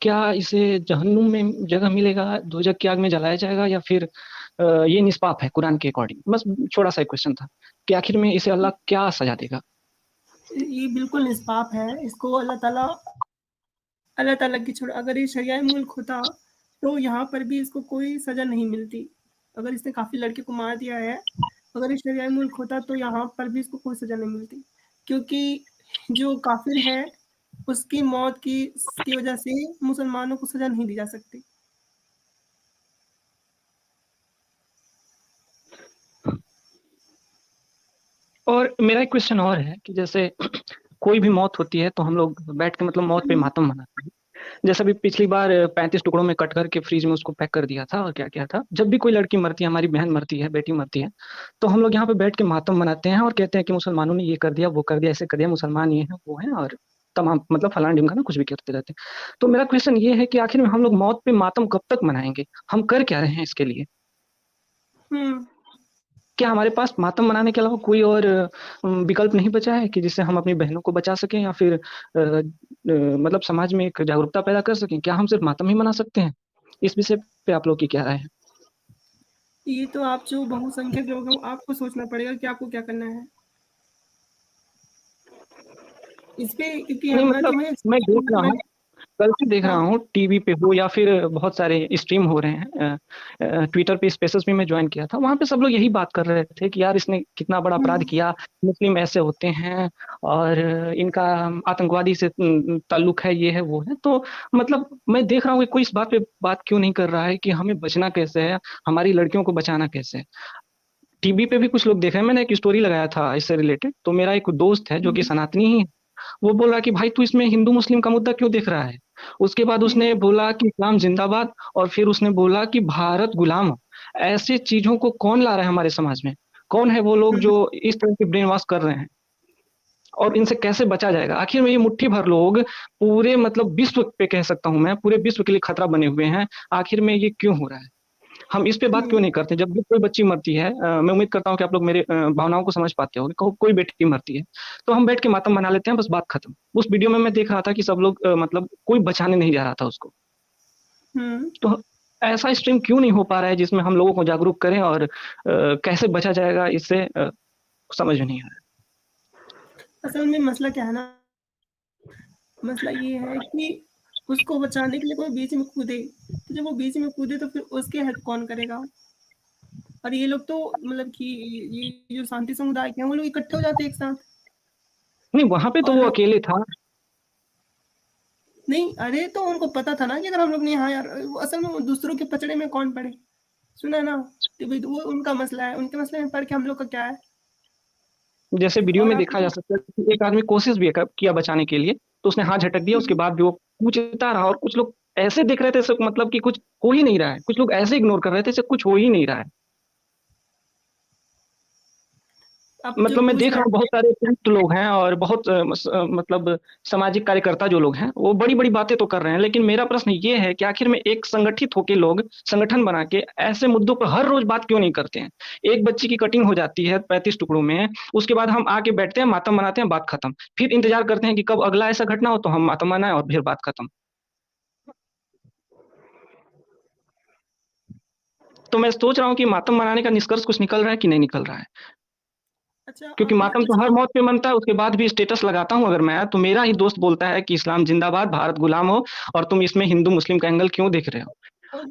क्या इसे जहन्नुम में जगह मिलेगा, दोजख की आग में जलाया जाएगा, या फिर ये निष्पाप है कुरान के अकॉर्डिंग? बस छोटा सा एक क्वेश्चन था कि आखिर में इसे अल्लाह क्या सजा देगा। ये बिल्कुल निष्पाप है। इसको अल्लाह ताला की छोड़, अगर ये शरिया मुल्क होता तो यहाँ पर भी इसको कोई सज़ा नहीं मिलती। अगर इसने काफ़ी लड़के को मार दिया है, अगर ये शरिया मुल्क होता तो यहाँ पर भी इसको कोई सज़ा नहीं मिलती, क्योंकि जो काफिर है उसकी मौत की वजह से मुसलमानों को सज़ा नहीं दी जा सकती। और मेरा एक क्वेश्चन और है कि जैसे कोई भी मौत होती है तो हम लोग बैठ के मतलब मौत पे मातम मनाते हैं। जैसे अभी पिछली बार 35 टुकड़ों में कट करके फ्रीज में उसको पैक कर दिया था, और क्या क्या था, जब भी कोई लड़की मरती है, हमारी बहन मरती है, बेटी मरती है, तो हम लोग यहाँ पे बैठ के मातम मनाते हैं और कहते हैं कि मुसलमानों ने ये कर दिया, वो कर दिया, ऐसे कर दिया, मुसलमान ये है वो है, और तमाम मतलब फलाना ढिमकाना कुछ भी करते रहते हैं। तो मेरा क्वेश्चन ये है कि आखिर में हम लोग मौत पे मातम कब तक मनाएंगे? हम कर क्या रहे हैं इसके लिए? हम्म। क्या हमारे पास मातम मनाने के अलावा कोई और विकल्प नहीं बचा है कि जिससे हम अपनी बहनों को बचा सकें, या फिर मतलब समाज में एक जागरूकता पैदा कर सकें? क्या हम सिर्फ मातम ही मना सकते हैं? इस विषय पे आप लोग की क्या राय है? ये तो आप जो बहुसंख्यक लोग हो, आपको सोचना पड़ेगा कि आपको क्या करना है इस पे, क्योंकि नहीं मैं मतलब तुम्हें मैं देख रहा मैं हूँ, कल से देख रहा हाँ। हूँ टीवी पे हो या फिर बहुत सारे स्ट्रीम हो रहे हैं, ट्विटर पे स्पेसेस भी मैं ज्वाइन किया था, वहां पे सब लोग यही बात कर रहे थे कि यार इसने कितना बड़ा अपराध हम्म। किया, मुस्लिम ऐसे होते हैं, और इनका आतंकवादी से ताल्लुक है, ये है वो है। तो मतलब मैं देख रहा हूँ कि कोई इस बात पे बात क्यों नहीं कर रहा है कि हमें बचना कैसे है, हमारी लड़कियों को बचाना कैसे है। टीवी पे भी कुछ लोग देख रहे हैं, मैंने एक स्टोरी लगाया था इससे रिलेटेड, तो मेरा एक दोस्त है जो कि हम्म। सनातनी ही है, वो बोल रहा कि भाई तू इसमें हिंदू मुस्लिम का मुद्दा क्यों देख रहा है? उसके बाद हम्म। उसने बोला कि इस्लाम जिंदाबाद, और फिर उसने बोला कि भारत गुलाम हो। ऐसे चीजों को कौन ला रहा है हमारे समाज में? कौन है वो लोग हम्म। जो इस तरह की ब्रेन वॉश कर रहे हैं? और इनसे कैसे बचा जाएगा? आखिर में ये मुट्ठी भर लोग पूरे मतलब विश्व पे, कह सकता हूं मैं, पूरे विश्व के लिए खतरा बने हुए हैं। आखिर में ये क्यों हो रहा है? हम इस पे बात क्यों हम्म। नहीं करते? जब भी कोई बच्ची मरती है, मैं उम्मीद करता हूँ कि आप लोग मेरे भावनाओं को समझ पाते होंगे, कोई बेटी मरती है तो हम बैठ के मातम मना लेते हैं, बस बात खत्म। उस वीडियो में मैं देख रहा था कि सब लोग मतलब कोई बचाने नहीं जा रहा था उसको। हम्म। तो ऐसा स्ट्रीम क्यों नहीं हो पा रहा है जिसमें हम लोगों को जागरूक करें, और कैसे बचा जाएगा इससे, समझ में नहीं आ रहा असल में मसला क्या है ना, मसला ये है कि उसको बचाने के लिए कोई बीच में कूदे, तो जब वो बीच में कूदे तो फिर उसकी हेल्प कौन करेगा? और ये लोग तो मतलब कि ये जो शांति समुदाय के हैं वो लोग इकट्ठे हो जाते हैं एक साथ। है। नहीं, वहां पे तो वो और अकेले था। नहीं, अरे तो उनको पता था ना कि अगर हम लोग ने, हाँ यार, असल में वो दूसरों के पचड़े में कौन पड़े, सुना है ना, कि भाई वो उनका मसला है, उनके मसले में पड़ के हम लोग का क्या है। जैसे वीडियो और में आप देखा जा सकता है कि एक आदमी कोशिश भी किया बचाने के लिए, तो उसने हाथ झटक दिया, उसके बाद भी वो पूछता रहा, और कुछ लोग ऐसे देख रहे थे जैसे मतलब कि कुछ हो ही नहीं रहा है, कुछ लोग ऐसे इग्नोर कर रहे थे जैसे कुछ हो ही नहीं रहा है। आप जो मतलब मैं पूछ देख रहे रहा हूँ बहुत सारे संत लोग हैं, और बहुत मतलब सामाजिक कार्यकर्ता जो लोग हैं, वो बड़ी बड़ी बातें तो कर रहे हैं, लेकिन मेरा प्रश्न ये है कि आखिर में एक संगठित होके लोग संगठन बना के ऐसे मुद्दों पर हर रोज बात क्यों नहीं करते हैं? एक बच्ची की कटिंग हो जाती है 35 टुकड़ों में, उसके बाद हम आके बैठते हैं, मातम मनाते हैं, बात खत्म। फिर इंतजार करते हैं कि कब अगला ऐसा घटना हो तो हम मातम मनाएं, और फिर बात खत्म। तो मैं सोच रहा हूँ कि मातम मनाने का निष्कर्ष कुछ निकल रहा है कि नहीं निकल रहा है? अच्छा क्योंकि आपने मातम तो हर अच्छा मौत पे मनता है, उसके बाद भी स्टेटस लगाता हूँ अगर मैं, तो मेरा ही दोस्त बोलता है कि इस्लाम जिंदाबाद, भारत गुलाम हो, और तुम इसमें हिंदू मुस्लिम का एंगल क्यों देख रहे हो?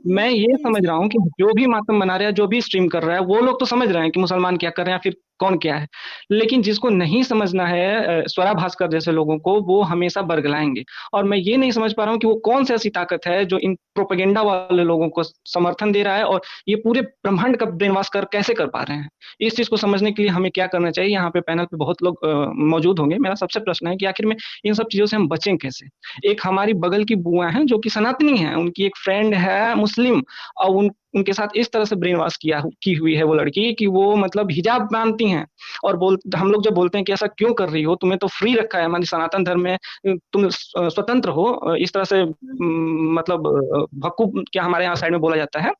मैं ये ये समझ मसला। रहा हूँ कि जो भी मातम मना रहा है, जो भी स्ट्रीम कर रहा है, वो लोग तो समझ रहे हैं कि मुसलमान क्या कर रहे हैं, फिर कौन क्या है। लेकिन जिसको नहीं समझना है, स्वरा भास्कर जैसे लोगों को, वो हमेशा बरगलाएंगे। और मैं ये नहीं समझ पा रहा हूँ कि वो कौन सी ऐसी ताकत है जो इन प्रोपेगेंडा वाले लोगों को समर्थन दे रहा है, और ये पूरे ब्रह्मांड का ब्रेनवाश कर कैसे कर पा रहे हैं। इस चीज को समझने के लिए हमें क्या करना चाहिए? यहाँ पे पैनल पे बहुत लोग मौजूद होंगे। मेरा सबसे प्रश्न है कि आखिर में इन सब चीजों से हम बचें कैसे? एक हमारी बगल की बुआ हैं जो कि सनातनी हैं, उनकी एक फ्रेंड है मुस्लिम, और उनके साथ इस तरह से ब्रेन वॉश की हुई है वो लड़की, कि वो मतलब हिजाब पहनती हैं, और हम लोग जब बोलते हैं कि ऐसा क्यों कर रही हो, तुम्हें तो फ्री रखा है हमारी सनातन धर्म में, तुम स्वतंत्र हो, इस तरह से मतलब भक्कू क्या हमारे यहाँ साइड में बोला जाता है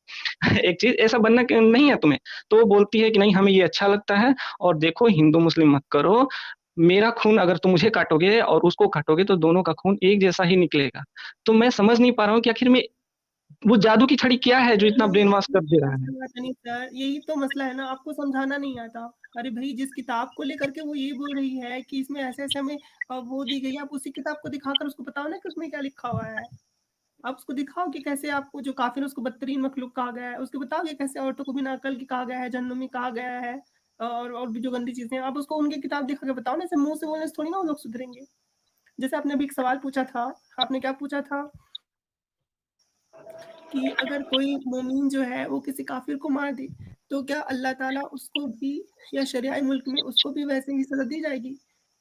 एक चीज, ऐसा बनना नहीं है तुम्हें। तो वो बोलती है कि नहीं, हमें ये अच्छा लगता है, और देखो हिंदू मुस्लिम मत करो, मेरा खून अगर तुम मुझे काटोगे और उसको काटोगे तो दोनों का खून एक जैसा ही निकलेगा। तो मैं समझ नहीं पा रहा हूँ कि आखिर में वो जादू की छड़ी क्या है जो इतना ब्रेन वॉश कर दे रहा है? नहीं सर, यही तो मसला है ना, आपको समझाना नहीं आता। अरे भाई, जिस किताब को लेकर के वो ये बोल रही है कि इसमें ऐसे-ऐसे हमें वो दी गई है, आप उसी किताब को दिखाकर उसको बताओ ना कि उसमें क्या लिखा हुआ है। आप उसको दिखाओ कि कैसे आपको जो काफ़िर है उसको बदतरीन मखलूक कहा गया है, उसको बताओ कि कैसे औरतों को बिना अक्ल के कहा गया है, जहन्नुमी कहा गया है, और भी जो गंदी चीज़ें हैं, आप उसको उनकी किताब दिखा के बताओ ना, ऐसे मुँह से बोलने से थोड़ी ना वो लोग सुधरेंगे। जैसे आपने अभी एक सवाल पूछा था, आपने क्या पूछा था कि अगर कोई मोमिन जो है वो किसी काफिर को मार दे, तो क्या अल्लाह ताला उसको भी या शरिया मुल्क में उसको भी वैसे ही सज़ा दी जाएगी?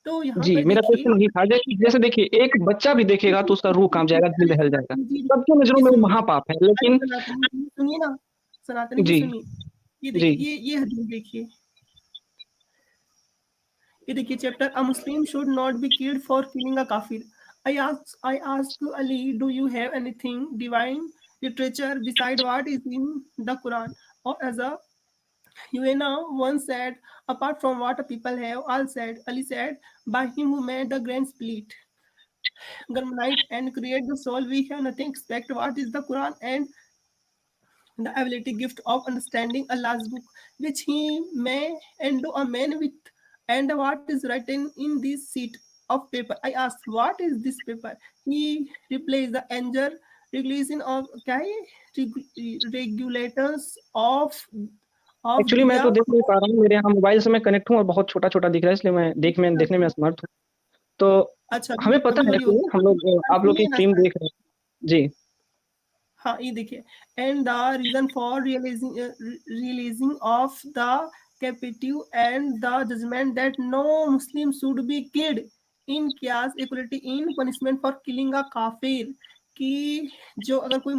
तो यहाँ जी, पर मेरा देखिए, क्वेश्चन वही था जैसे देखिए एक बच्चा भी देखेगा तो उसका रूह काँप जाएगा, दिल दहल जाएगा। जी, सबकी नज़रों जी, में वो सुनिए। महापाप है, अरे लेकिन सनातनी जी सुनिए ना, सनातनी जी जी, सुनिए। ये जी, देखिए, ये हदीस देखिए। ये देखिए chapter, a Muslim should not be killed for killing a काफिर। I ask Ali, do you have anything divine literature beside what is in the Quran? Or as a Yuena once said, apart from what people have all said, Ali said, by him who made the grand split, night and create the soul, we have nothing expect what is the Quran and the ability gift of understanding Allah's book, which he may endow a man with, and what is written in this sheet of paper. I asked, what is this paper? He replies, the angel regulation of क्या है regulators of actually मैं तो दिया। देख नहीं पा रहा हूँ, मेरे यहाँ मोबाइल से मैं कनेक्ट हूँ और बहुत छोटा-छोटा दिख रहा है इसलिए मैं देखने में असमर्थ हूँ। तो अच्छा, हमें पता अभी है बोलिए, कि हम लोग आप लोग की सुनिए ना स्ट्रीम सर। देख रहे हैं। जी, हाँ, ये देखिए, and the reason for releasing of the captive and the judgement that no Muslim should be killed in कियास equality in punishment for killing a काफिर, कि जो अगर कोई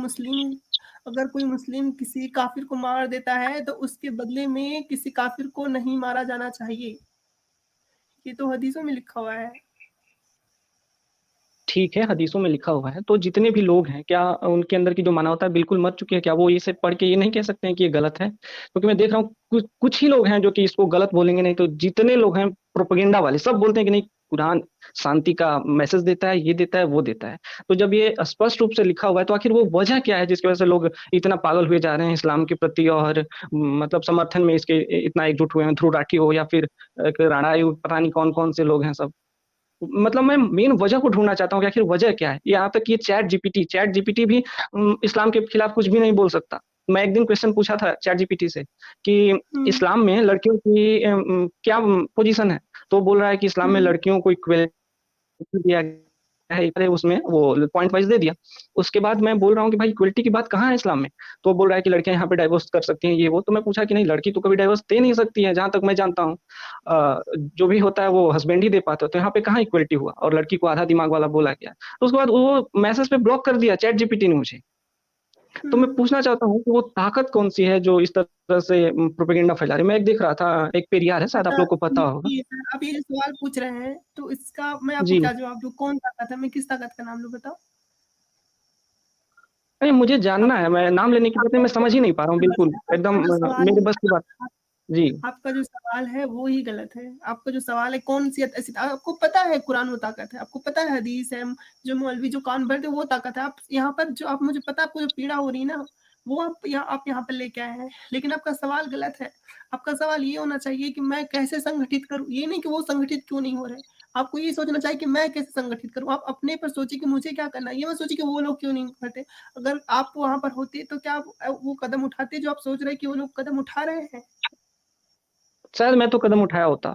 मुस्लिम किसी काफिर को मार देता है तो उसके बदले में किसी काफिर को नहीं मारा जाना चाहिए। ये तो हदीसों में लिखा हुआ है। ठीक है, हदीसों में लिखा हुआ है, तो जितने भी लोग हैं, क्या उनके अंदर की जो मानवता बिल्कुल मर चुकी है? क्या वो इसे पढ़ के ये नहीं कह सकते हैं कि ये गलत है? क्योंकि मैं देख रहा हूँ कुछ ही लोग हैं जो कि इसको गलत बोलेंगे, नहीं तो जितने लोग हैं प्रोपेगेंडा वाले सब बोलते हैं कि नहीं, कुरान शांति का मैसेज देता है, ये देता है, वो देता है। तो जब ये स्पष्ट रूप से लिखा हुआ है, तो आखिर वो वजह क्या है जिसकी वजह से लोग इतना पागल हुए जा रहे हैं इस्लाम के प्रति और मतलब समर्थन में इसके इतना एकजुट हुए हैं, ध्रुव राठी हो या फिर एक राणा आयोग, पता नहीं कौन-कौन से लोग हैं सब। मतलब मैं मेन वजह को ढूँढना चाहता हूँ कि आखिर वजह क्या है? यहाँ तक कि ये चैट जीपीटी भी इस्लाम के खिलाफ कुछ भी नहीं बोल सकता। मैं एक दिन क्वेश्चन पूछा था चैट जीपीटी से कि हम्म, इस्लाम में लड़कियों की क्या पोजीशन है? तो वो बोल रहा है कि इस्लाम में हम्म, लड़कियों को इक्वल दिया गया है, अरे उसमें वो पॉइंट वाइज़ दे दिया। उसके बाद मैं बोल रहा हूँ कि भाई इक्वलिटी की बात कहाँ है इस्लाम में? तो वो बोल रहा है कि लड़कियाँ यहाँ पे डाइवोर्स कर सकती हैं ये वो। तो मैं पूछा कि नहीं, लड़की तो कभी डाइवोर्स दे नहीं सकती है जहाँ तक मैं जानता हूँ। जो भी होता है वो हस्बैंड ही दे पाते हैं, तो यहाँ पे कहाँ इक्वलिटी हुआ और लड़की को आधा दिमाग वाला बोला गया। तो उसके बाद वो मैसेज पे ब्लॉक कर दिया चैट जीपीटी ने मुझे। तो मैं हम्म। पूछना चाहता हूँ कि वो ताकत कौन-सी है जो इस तरह से प्रोपेगेंडा फैला रही है? मैं एक देख रहा था, एक पेरियार है, शायद आप अच्छा, लोग को पता होगा। ये सर आप ये जो सवाल पूछ रहे हैं, तो इसका मैं आपको जी। क्या जवाब दूँ? कौन ताकत है? मैं किस ताकत का नाम लूँ बताओ? नहीं, मुझे जानना आप है, मैं नाम लेने की बजाय मैं समझ ही नहीं पा रहा हूँ बिल्कुल, एकदम आपका जो सवाल मेरे है, बस की बात। जी, आपका जो सवाल है वो ही गलत है। आपका जो सवाल है कौन-सी ऐसी, आपको पता है कुरान वो ताकत है, आपको पता है हदीस है, जो मौलवी जो कान भरते हैं वो ताकत है। आप यहाँ पर जो आप मुझे पता है आपको जो पीड़ा हो रही है ना, वो आप यहाँ पर लेके आए हैं। लेकिन आपका सवाल गलत है। आपका सवाल ये होना चाहिए कि मैं कैसे संगठित करूँ? ये नहीं कि वो संगठित क्यों नहीं हो रहे। आपको ये सोचना चाहिए कि मैं कैसे संगठित करूँ? आप अपने पर सोचिए कि मुझे क्या करना है। ये मत सोचिए कि वो लोग क्यों नहीं करते। अगर आप वहाँ पर होते तो क्या आप वो कदम उठाते जो आप सोच रहे हैं कि वो लोग कदम उठा रहे हैं? शायद मैं तो कदम उठाया होता,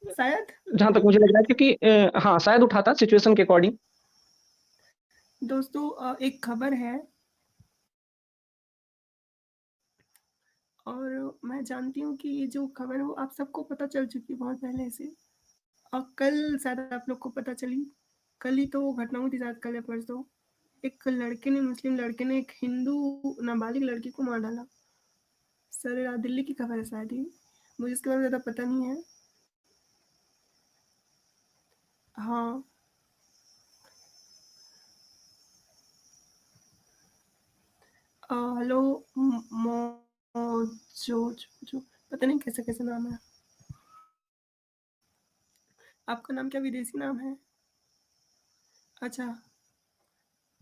शायद। जहाँ तक मुझे लग रहा है क्योंकि हाँ, शायद उठाता सिचुएशन के अकॉर्डिंग। दोस्तों, एक खबर है और मैं जानती हूँ कि ये जो खबर है वो आप सबको पता चल चुकी है बहुत पहले से, और कल शायद आप लोग को पता चली। कल ही तो वो घटना हुई थी, शायद कल या परसों। एक लड़के ने, मुस्लिम लड़के ने एक हिंदू नाबालिग लड़की को मार डाला। सर रात दिल्ली की खबर है शायद ये, मुझे इसके बारे में ज़्यादा पता नहीं है। हाँ। हेलो, मो जो पता नहीं कैसे कैसे नाम है। आपका नाम क्या विदेशी नाम है? अच्छा।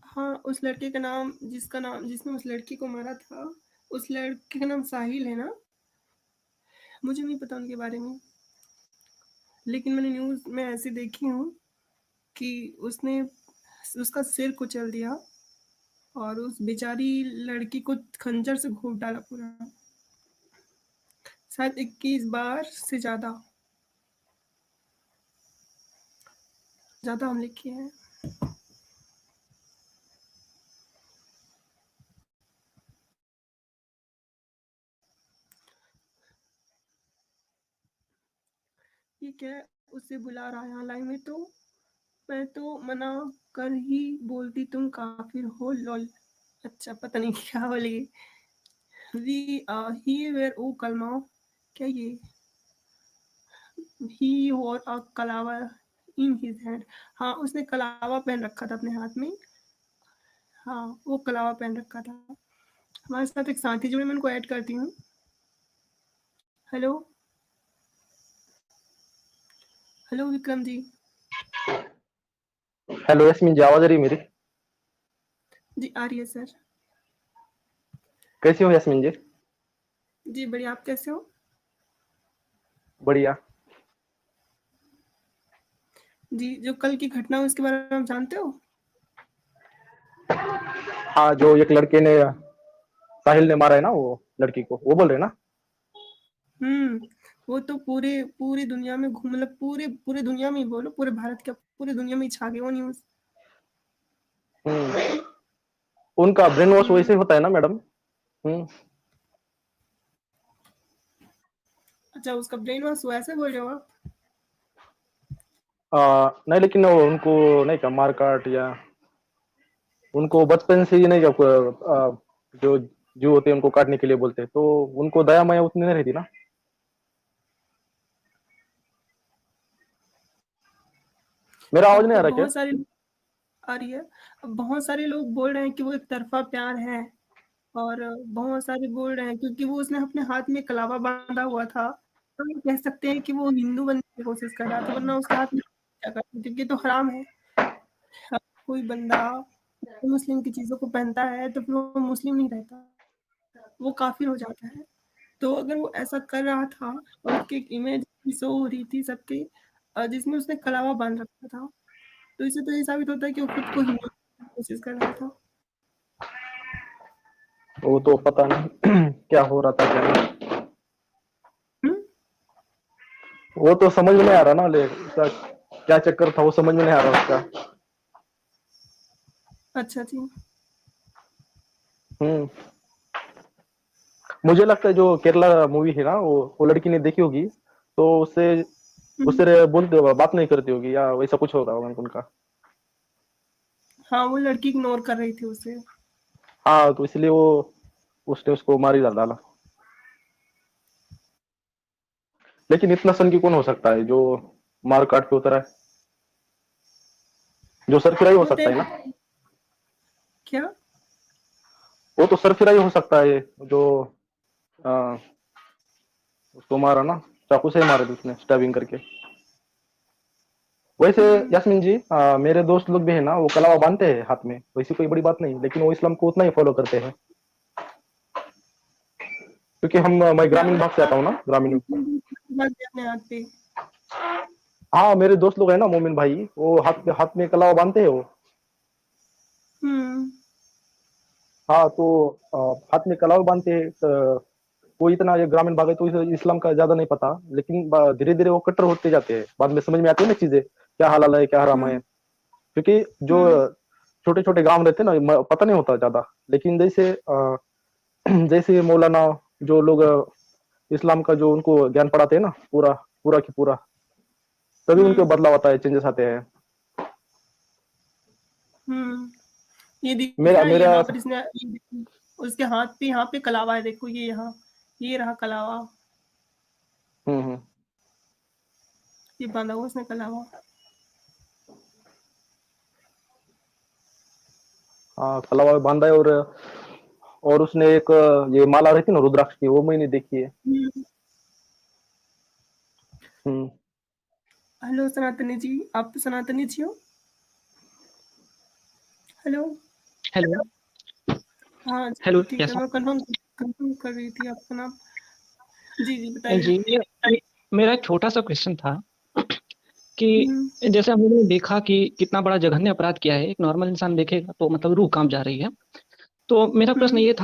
हाँ, उस लड़के का नाम जिसने उस लड़की को मारा था, उस लड़के का नाम साहिल है ना? मुझे नहीं पता उनके बारे में, लेकिन मैंने न्यूज़ में ऐसे देखी हूँ कि उसने उसका सिर कुचल दिया और उस बेचारी लड़की को खंजर से घोंप डाला पूरा, शायद 21 बार से ज़्यादा हमले किए हैं। ये क्या है, उसे बुला रहा है यहाँ लाइन में, तो मैं तो मना कर ही बोलती तुम काफिर हो लॉल। अच्छा, पता नहीं क्या बोली। वी ही वेयर ओ कलमा, क्या ये ही और अ कलावा इन हिज हैंड। हाँ, उसने कलावा पहन रखा था अपने हाथ में। हाँ, वो कलावा पहन रखा था। हमारे साथ एक साथी जुड़े, मैं उनको ऐड करती हूँ। Hello hello Vikram ji. Hello Yasmeen जी, आवाज आ रही है मेरी? जी आ रही है सर। कैसी हो यस्मीन जी? जी बढ़िया, आप कैसे हो? बढ़िया। जी, जो कल की घटना हुई उसके बारे में आप जानते हो? हाँ, जो एक लड़के ने साहिल ने मारा है ना, वो लड़की को, वो बोल रहे हैं ना? वो तो पूरे पूरी दुनिया में घूम, मतलब पूरे पूरे दुनिया में ही बोलो, पूरे भारत क्या पूरे दुनिया में ही छा गई वो न्यूज़। हम्म, उनका ब्रेन वॉश हम्म। वैसे ही होता है ना मैडम? हम्म। अच्छा, उसका ब्रेन वॉश हुआ, ऐसे बोल रहे हो आप? नहीं, लेकिन वो उनको नहीं क्या मार काट या उनको बचपन से ही नहीं क्या जो जो होते हैं उनको काटने के लिए बोलते हैं, तो उनको दया माया उतनी नहीं रहती ना। मेरा आवाज अब नहीं तो आ रहा क्या? बहुत सारे आ रही है। अब बहुत सारे लोग बोल रहे हैं कि वो एक तरफा प्यार है, और बहुत सारे बोल रहे हैं क्योंकि वो उसने अपने हाथ में कलावा बांधा हुआ था, तो ये कह सकते हैं कि वो हिंदू बनने की कोशिश कर रहा था, वरना उसके हाथ में क्या करता, क्योंकि तो हराम है। अब कोई बंदा मुस्लिम की चीजों को पहनता है तो फिर वो मुस्लिम नहीं रहता, वो काफिर हो जाता है। तो अगर वो ऐसा कर रहा था और उसकी एक इमेज शो हो रही थी सबके, जिसमें उसने कलावा बांध रखा था, तो इससे तो ये साबित होता है कि वो खुद को हिंदू बनने की कोशिश कर रहा था। वो तो पता नहीं क्या हो रहा था क्या नहीं। हम्म। वो तो समझ में नहीं आ रहा ना, उसका क्या चक्कर था वो समझ में नहीं आ रहा उसका। अच्छा जी। हम्म। मुझे लगता है जो केरला मूवी है ना, वो लड़की ने देखी होगी, तो उससे हम्म। उससे बोलते बात नहीं करती होगी या वैसा कुछ होगा उनका। हाँ, वो लड़की इग्नोर कर रही थी उसे। हाँ, तो इसलिए वो उसने उसको मार ही डाला। लेकिन इतना सन की कौन हो सकता है जो मार काट के उतरा है? जो सरफिरा ही हो होते सकता है ना? हैं। क्या? वो तो सरफिरा ही हो सकता है जो आ, उसको मारा ना, चाकू से ही मारा था उसने स्टैबिंग करके। वैसे हम्म। यास्मीन जी, मेरे दोस्त लोग भी है ना, वो कलावा बांधते हैं हाथ में, वैसी कोई बड़ी बात नहीं, लेकिन वो इस्लाम को उतना ही फॉलो करते हैं। क्योंकि मैं क्या ग्रामीण भाग से आता हूँ ना, ग्रामीण। बात अपने हाथ पे। हाँ, मेरे दोस्त लोग है ना मोमिन भाई, वो हाथ में कलावा बांधते हैं वो। हम्म। हाँ, तो हाथ में कलावा बांधते हैं, वो इतना ये ग्रामीण भाग है तो इसे इस्लाम का ज्यादा नहीं पता, लेकिन धीरे धीरे वो कट्टर होते जाते हैं, बाद में समझ में आती है ना चीजें, क्या हलाल है क्या हराम है। हम्म। क्योंकि जो हम्म। छोटे छोटे गांव रहते हैं ना, पता नहीं होता ज्यादा, लेकिन जैसे जैसे मौलाना, जो लोग इस्लाम का जो उनको ज्ञान पढ़ाते हैं ना, पूरा पूरा की पूरा, तभी उनके हम्म। बदलाव आता है, चेंजेस आते हैं। हम्म। ये दिख मेरा रहा है मेरा यहाँ पर, इसने ये देखो, उसके हाथ पे यहाँ पे कलावा है, देखो ये यहाँ, ये रहा कलावा, हम्म। ये बांधा हुआ उसने कलावा। हाँ, कलावा बांधा है, और उसने एक ये माला रहती है ना रुद्राक्ष की, वो मैंने देखी है। हम्म। हम्म। हेलो सनातनी जी, आप सनातनी जी हो? हेलो। हेलो। हाँ हेलो, जी, ठीक है, कैसा? मैं कंफर्म कर रही थी आपका नाम। जी जी, बताइए। जी, मेरा एक छोटा सा क्वेश्चन था कि हम्म, जैसे हम लोगों ने देखा कि कितना बड़ा जघन्य अपराध किया है, एक नॉर्मल इंसान देखेगा तो मतलब रूह कांप जा रही है। तो मेरा प्रश्न हम्म। ये था